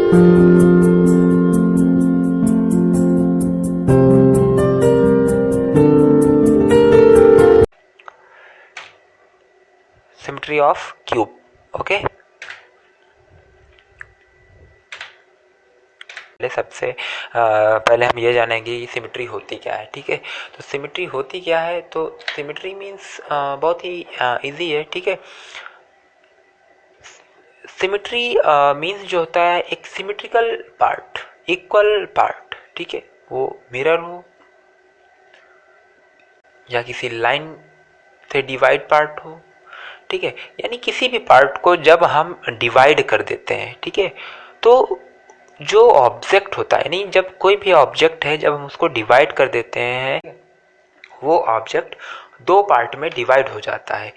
Symmetry of cube. Okay, सबसे पहले हम ये जानेंगे कि सिमेट्री होती क्या है। ठीक है, तो सिमेट्री होती क्या है, तो सिमेट्री मीन्स बहुत ही इजी है। ठीक है, सिमेट्री मीन्स जो होता है एक सिमेट्रिकल पार्ट, इक्वल पार्ट। ठीक है, वो मिरर हो या किसी लाइन से डिवाइड पार्ट हो। ठीक है, यानी किसी भी पार्ट को जब हम डिवाइड कर देते हैं, ठीक है, तो जो ऑब्जेक्ट होता है, यानी जब कोई भी ऑब्जेक्ट है जब हम उसको डिवाइड कर देते हैं, वो ऑब्जेक्ट दो पार्ट में डिवाइड हो जाता है।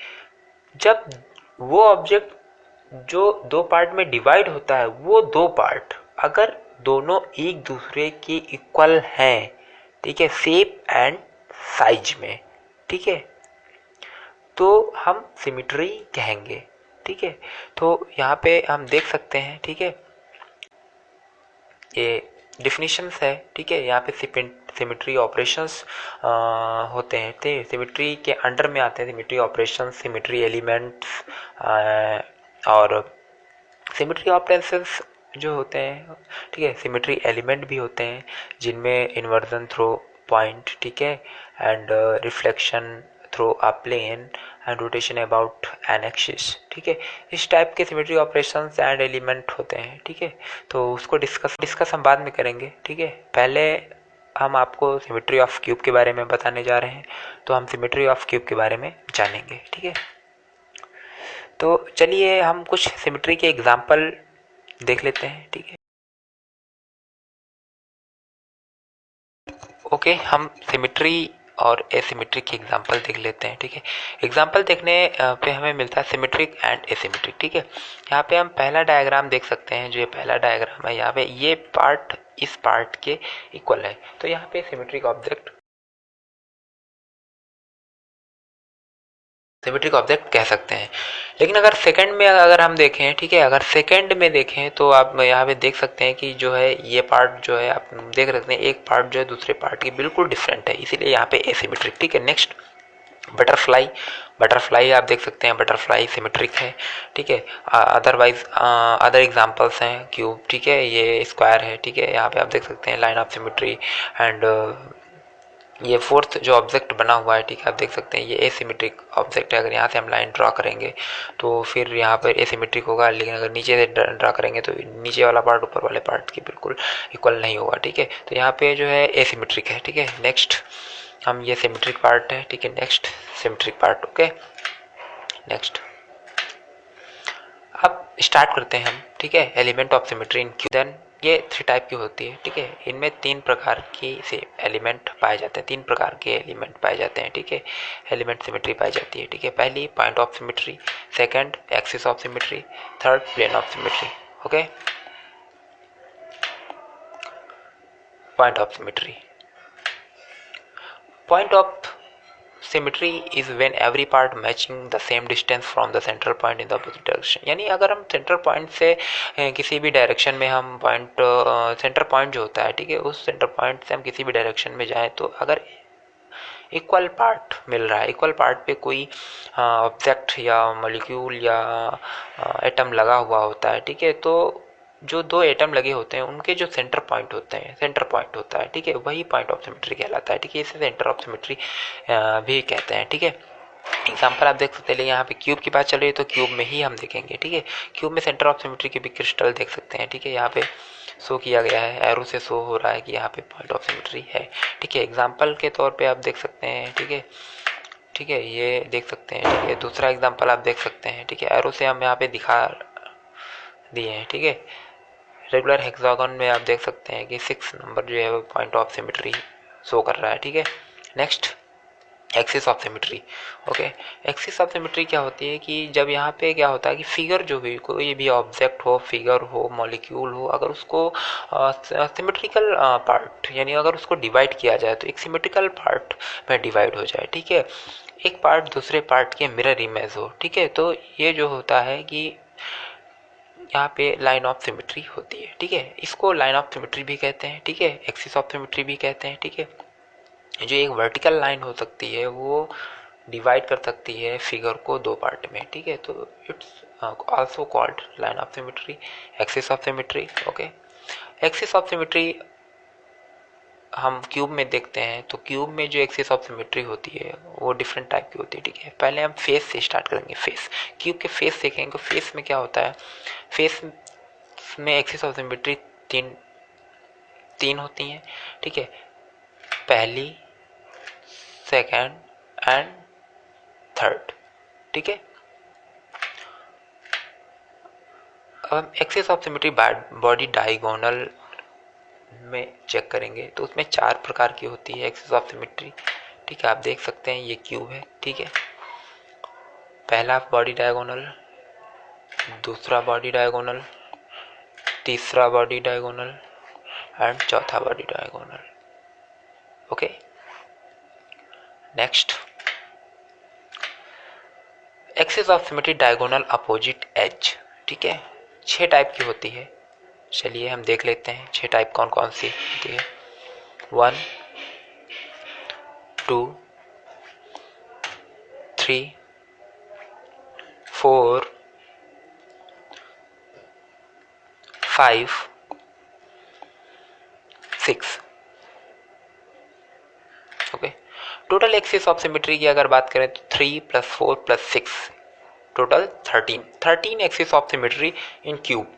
जब वो ऑब्जेक्ट जो दो पार्ट में डिवाइड होता है, वो दो पार्ट अगर दोनों एक दूसरे के इक्वल हैं, ठीक है, शेप एंड साइज में, ठीक है, तो हम सिमेट्री कहेंगे। ठीक है, तो यहाँ पे हम देख सकते हैं, ठीक है, ये डिफिनीशंस है। ठीक है, यहाँ पे सिमेट्री ऑपरेशंस होते हैं, तो सिमेट्री के अंडर में आते हैं सिमेट्री ऑपरेशंस, सिमेट्री एलिमेंट्स, और सिमेट्री ऑपरेशंस जो होते हैं, ठीक है, सिमेट्री एलिमेंट भी होते हैं जिनमें इन्वर्जन थ्रू पॉइंट, ठीक है, and reflection through a plane and rotation about an axis. ठीक है, इस टाइप के सिमेट्री ऑपरेशंस एंड एलिमेंट होते हैं। ठीक है, तो उसको डिस्कस हम बाद में करेंगे। ठीक है, पहले हम आपको सिमेट्री ऑफ क्यूब के बारे में बताने जा रहे हैं, तो हम सिमेट्री ऑफ क्यूब के बारे में जानेंगे। ठीक है, तो चलिए हम कुछ सिमेट्री के एग्जाम्पल देख लेते हैं। ठीक है, ओके, हम सिमेट्री और एसिमेट्रिक के एग्जाम्पल देख लेते हैं। ठीक है, एग्जाम्पल देखने पे हमें मिलता है सिमेट्रिक एंड एसिमेट्रिक। ठीक है, यहाँ पे हम पहला डायग्राम देख सकते हैं, जो ये पहला डायग्राम है, यहाँ पे ये पार्ट इस पार्ट के इक्वल है, तो यहाँ पे सिमेट्रिक ऑब्जेक्ट कह सकते हैं। लेकिन अगर सेकंड में अगर हम देखें, ठीक है, अगर सेकंड में देखें तो आप यहाँ पे देख सकते हैं कि जो है ये पार्ट जो है आप देख सकते हैं, एक पार्ट जो है दूसरे पार्ट के बिल्कुल डिफरेंट है, इसीलिए यहाँ पे एसिमेट्रिक। ठीक है, नेक्स्ट बटरफ्लाई आप देख सकते हैं, बटरफ्लाई सिमेट्रिक है। ठीक है, अदरवाइज अदर एग्जांपल्स हैं क्यूब, ठीक है, ये स्क्वायर है। ठीक है, यहाँ पे आप देख सकते हैं लाइन ऑफ सिमेट्री एंड ये फोर्थ जो ऑब्जेक्ट बना हुआ है, ठीक है, आप देख सकते हैं ये एसिमेट्रिक ऑब्जेक्ट है। अगर यहाँ से हम लाइन ड्रा करेंगे तो फिर यहाँ पर एसिमेट्रिक होगा, लेकिन अगर नीचे से ड्रा करेंगे तो नीचे वाला पार्ट ऊपर वाले पार्ट के बिल्कुल इक्वल नहीं होगा। ठीक है, तो यहाँ पे जो है एसिमेट्रिक है। ठीक है, नेक्स्ट हम ये सिमेट्रिक पार्ट है। ठीक है, next symmetric part. Okay, next अब स्टार्ट करते हैं हम। ठीक है, element of symmetry in cube. Then ये थ्री टाइप की होती है। ठीक है, इनमें तीन प्रकार की से एलिमेंट पाए जाते हैं, तीन प्रकार के एलिमेंट पाए जाते हैं। ठीक है, एलिमेंट सिमेट्री पाई जाती है। ठीक है, पहली point of symmetry, second axis of symmetry, third plane of symmetry. Okay, point of symmetry. Point of symmetry is when every part matching the same distance from the central point in the opposite direction. यानी अगर हम central point से किसी भी direction में हम point centre point जो होता है, ठीक है, उस सेंटर पॉइंट से हम किसी भी डायरेक्शन में जाएं, तो अगर इक्वल पार्ट मिल रहा है, इक्वल पार्ट पे कोई ऑब्जेक्ट या मॉलिक्यूल या एटम लगा हुआ होता है, ठीक है, तो जो दो एटम लगे होते हैं उनके जो सेंटर पॉइंट होते हैं, सेंटर पॉइंट होता है, ठीक है, वही पॉइंट ऑफ सिमेट्री कहलाता है। ठीक है, इसे सेंटर ऑफ सिमेट्री भी कहते हैं। ठीक है, एग्जाम्पल आप देख सकते हैं, यहाँ पे क्यूब की बात चल रही है तो क्यूब में ही हम देखेंगे। ठीक है, क्यूब में सेंटर ऑफ सिमेट्री के भी क्रिस्टल देख सकते हैं। ठीक है, यहाँ पे शो किया गया है, एरो से शो हो रहा है कि यहाँ पे पॉइंट ऑफ सिमेट्री है। ठीक है, एग्जाम्पल के तौर पे आप देख सकते हैं। ठीक है, ठीक है, ये देख सकते हैं। ठीक है, दूसरा एग्जाम्पल आप देख सकते हैं। ठीक है, एरो से हम यहाँ पे दिखा दिए हैं। ठीक है, रेगुलर हेक्सागन में आप देख सकते हैं कि 6 नंबर जो है वो पॉइंट ऑफ सिमेट्री शो कर रहा है। ठीक है, next axis of symmetry. Okay, axis of symmetry क्या होती है कि जब यहाँ पे क्या होता है कि फिगर जो भी कोई भी ऑब्जेक्ट हो, फिगर हो, मॉलिक्यूल हो, अगर उसको सिमेट्रिकल पार्ट यानी अगर उसको डिवाइड किया जाए तो एक सिमेट्रिकल पार्ट में डिवाइड हो जाए। ठीक है, एक पार्ट दूसरे पार्ट के मिरर इमेज हो। ठीक है, तो ये जो होता है कि यहाँ पे लाइन ऑफ सिमेट्री होती है, ठीक है। इसको लाइन ऑफ सिमेट्री भी कहते हैं, ठीक है, एक्सिस ऑफ सिमेट्री भी कहते हैं, ठीक है। जो एक वर्टिकल लाइन हो सकती है वो डिवाइड कर सकती है फिगर को दो पार्ट में, ठीक है। तो it's also called line of symmetry, axis of symmetry, okay. Axis of symmetry हम क्यूब में देखते हैं, तो क्यूब में जो एक्सिस ऑफ सिमेट्री होती है वो डिफरेंट टाइप की होती है, ठीक है। पहले हम फेस से स्टार्ट करेंगे। फेस, क्यूब के फेस देखेंगे तो फेस में क्या होता है, फेस में एक्सिस ऑफ सिमेट्री तीन होती हैं, ठीक है। पहली, सेकंड एंड थर्ड, ठीक है। अब हम axis of symmetry body diagonal में चेक करेंगे तो उसमें 4 प्रकार की होती है एक्सिस ऑफ सिमेट्री, ठीक है। आप देख सकते हैं ये क्यूब है, ठीक है। पहला बॉडी डायगोनल, दूसरा बॉडी डायगोनल, तीसरा बॉडी डायगोनल एंड चौथा body diagonal, okay. Next, axis of symmetry diagonal opposite edge, ठीक है। 6 टाइप की होती है, चलिए हम देख लेते हैं 6 टाइप कौन कौन सी होती है। 1, 2, 3, 4, 5, 6, okay. Total axis of symmetry की अगर बात करें तो 3 + 4 + 6 total 13 axis of symmetry in cube,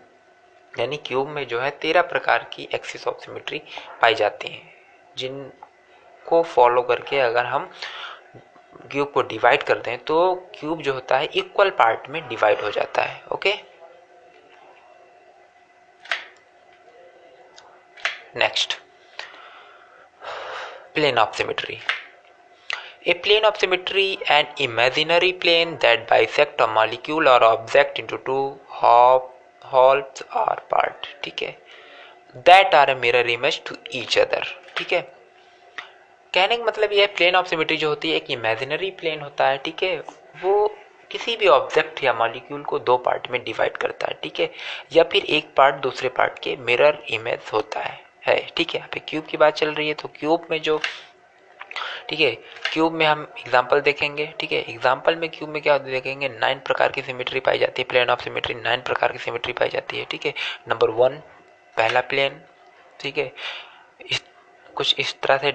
यानी क्यूब में जो है 13 प्रकार की एक्सिस ऑफ सिमेट्री पाई जाती हैं, जिनको फॉलो करके अगर हम क्यूब को डिवाइड कर दें तो क्यूब जो होता है इक्वल पार्ट में डिवाइड हो जाता है, okay. Next, plane of symmetry. A plane of symmetry, an imaginary plane that bisect a molecule or object into two halves or part, ठीक है, that are a mirror image to each other, ठीक है। कहने का मतलब यह plane of symmetry जो होती है एक इमेजिनरी प्लेन होता है, ठीक है। वो किसी भी ऑब्जेक्ट या मॉलिक्यूल को दो पार्ट में डिवाइड करता है, ठीक है, या फिर एक पार्ट दूसरे पार्ट के मिरर इमेज होता है, ठीक है। यहाँ पे क्यूब की बात चल रही है, तो क्यूब में जो, ठीक है, क्यूब में हम एग्जांपल देखेंगे, ठीक है। एग्जांपल में क्यूब में क्या देखेंगे, 9 प्रकार की सिमेट्री पाई जाती है, प्लेन ऑफ सिमेट्री 9 प्रकार की सिमेट्री पाई जाती है, ठीक है। नंबर 1 पहला प्लेन, ठीक है, कुछ इस तरह से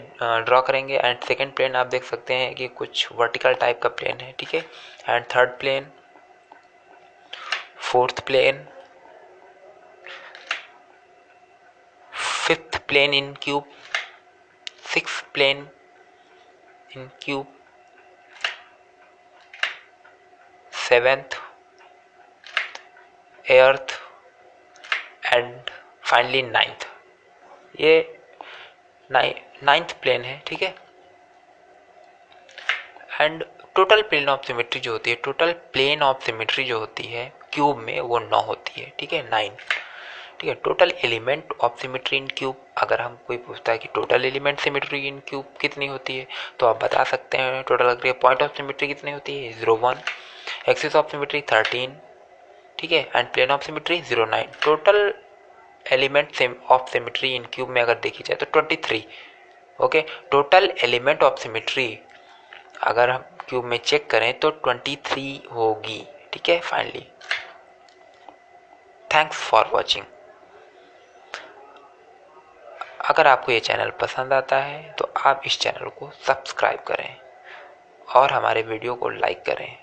ड्रॉ करेंगे। एंड सेकंड प्लेन आप देख सकते हैं कि कुछ वर्टिकल टाइप का प्लेन है, ठीक है। And third plane, fourth plane, fifth plane in cube, sixth plane in cube, seventh, eighth and finally ninth. ये नाइन्थ प्लेन है, ठीक है। And total plane of symmetry जो होती है, टोटल प्लेन ऑफ सिमेट्री जो होती है क्यूब में वो 9 होती है, ठीक है, 9, ठीक है। Total element of symmetry in cube, अगर हम कोई पूछता है कि total element symmetry in cube कितनी होती है, तो आप बता सकते हैं टोटल अगर पॉइंट ऑफ सिमेट्री कितनी होती है, 0, 1, एक्सिस ऑफ सिमेट्री 13, ठीक है, and plane of symmetry 0, 9। Total element of symmetry in cube में अगर देखी जाए तो 23, okay. Total element of symmetry अगर हम क्यूब में चेक करें तो 23 होगी, ठीक है, फाइनली। Thanks for watching. अगर आपको ये चैनल पसंद आता है तो आप इस चैनल को सब्सक्राइब करें और हमारे वीडियो को लाइक करें।